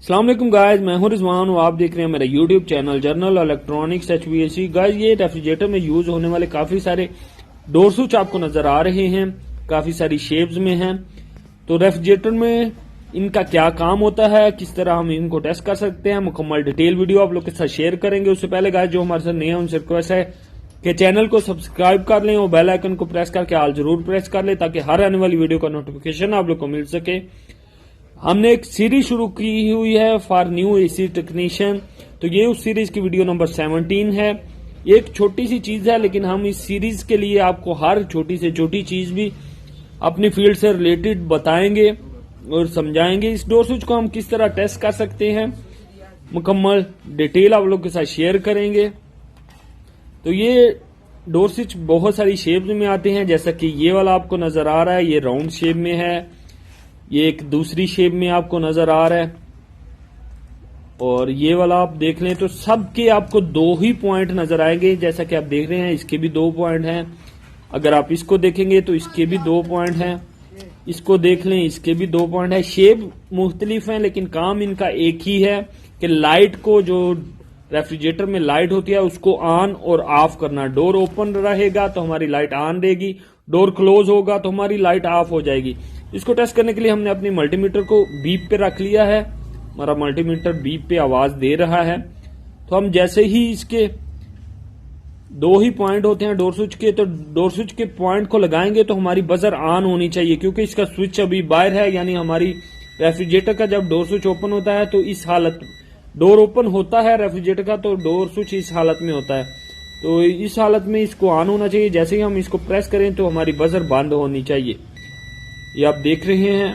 अस्सलाम वालेकुम गाइस, मैं हूं रिजवान और आप देख रहे हैं मेरा YouTube channel journal electronics HVAC। Guys, ये रेफ्रिजरेटर में यूज होने वाले काफी सारे डोर स्विच आपको नजर आ रहे हैं, काफी सारी शेप्स में हैं। तो रेफ्रिजरेटर में इनका क्या काम होता है, किस तरह हम इनको टेस्ट कर सकते हैं, मुकम्मल डिटेल वीडियो आप लोग के साथ शेयर करेंगे। उससे पहले गाइस, जो हमारे साथ नए हैं उनसे रिक्वेस्ट है कि चैनल को सब्सक्राइब कर लें और बेल आइकन को प्रेस करके ऑल जरूर प्रेस कर लें ताकि हर आने वाली वीडियो का नोटिफिकेशन आप लोग को मिल सके। हमने एक सीरीज शुरू की हुई है फॉर न्यू एसी टेक्नीशियन, तो ये उस सीरीज की वीडियो नंबर 17 है। एक छोटी सी चीज है, लेकिन हम इस सीरीज के लिए आपको हर छोटी से छोटी चीज भी अपनी फील्ड से रिलेटेड बताएंगे और समझाएंगे। इस डोर स्विच को हम किस तरह टेस्ट कर सकते हैं, मुकम्मल डिटेल आप लोग के साथ शेयर करेंगे। तो ये डोर स्विच बहुत सारी शेप्स में आते हैं, जैसा कि ये वाला आपको नजर आ रहा है, ये राउंड शेप में है। ये एक दूसरी शेप में आपको नजर आ रहा है, और ये वाला आप देख लें तो सबके आपको दो ही पॉइंट नजर आएंगे। जैसा कि आप देख रहे हैं, इसके भी 2 पॉइंट हैं। अगर आप इसको देखेंगे तो इसके भी 2 पॉइंट हैं। इसको देख लें, इसके भी 2 पॉइंट है। शेप मुख्तलिफ है, लेकिन काम इनका एक ही है कि लाइट को, जो रेफ्रिजरेटर में लाइट होती है, उसको ऑन और ऑफ करना। डोर ओपन रहेगा तो हमारी लाइट ऑन रहेगी, डोर क्लोज होगा तो हमारी लाइट ऑफ हो जाएगी। इसको टेस्ट करने के लिए हमने अपनी मल्टीमीटर को बीप पे रख लिया है। हमारा मल्टीमीटर बीप पे आवाज दे रहा है। तो हम जैसे ही इसके 2 ही पॉइंट होते हैं डोर स्विच के, तो डोर स्विच के पॉइंट को लगाएंगे तो हमारी बजर ऑन होनी चाहिए, क्योंकि इसका स्विच अभी बाहर है। यानी हमारी रेफ्रिजरेटर का जब डोर स्विच ओपन होता है तो इस हालत, डोर ओपन होता है रेफ्रिजरेटर का तो डोर स्विच इस हालत में होता है। तो इस हालत में इसको ऑन होना चाहिए। जैसे ही हम इसको प्रेस करें तो हमारी बजर बंद होनी चाहिए। ये आप देख रहे हैं,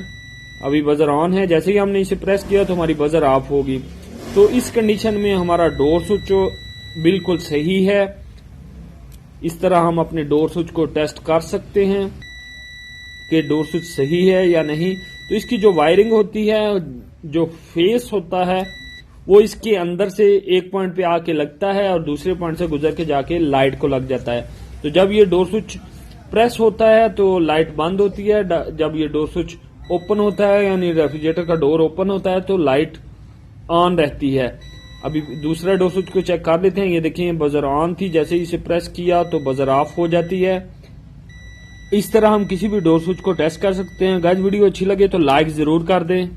अभी बजर ऑन है। जैसे ही हमने इसे प्रेस किया तो हमारी बजर ऑफ होगी। तो इस कंडीशन में हमारा डोर स्विच बिल्कुल सही है। इस तरह हम अपने डोर स्विच को टेस्ट कर सकते हैं कि डोर स्विच सही है या नहीं। तो इसकी जो वायरिंग होती है, जो फेस होता है, वो इसके अंदर से एक पॉइंट पे आके लगता है और दूसरे पॉइंट से गुजर के जाके लाइट को लग जाता है। तो जब ये डोर स्विच प्रेस होता है तो लाइट बंद होती है। जब ये डोर स्विच ओपन होता है, यानी रेफ्रिजरेटर का डोर ओपन होता है, तो लाइट ऑन रहती है। अभी दूसरा डोर स्विच को चेक कर लेते हैं। ये देखिए, बजर ऑन थी, जैसे ही इसे प्रेस किया तो बजर ऑफ हो जाती है। इस तरह हम किसी भी डोर स्विच को टेस्ट कर सकते हैं। गाइस, वीडियो अच्छी लगे तो लाइक जरूर कर दें।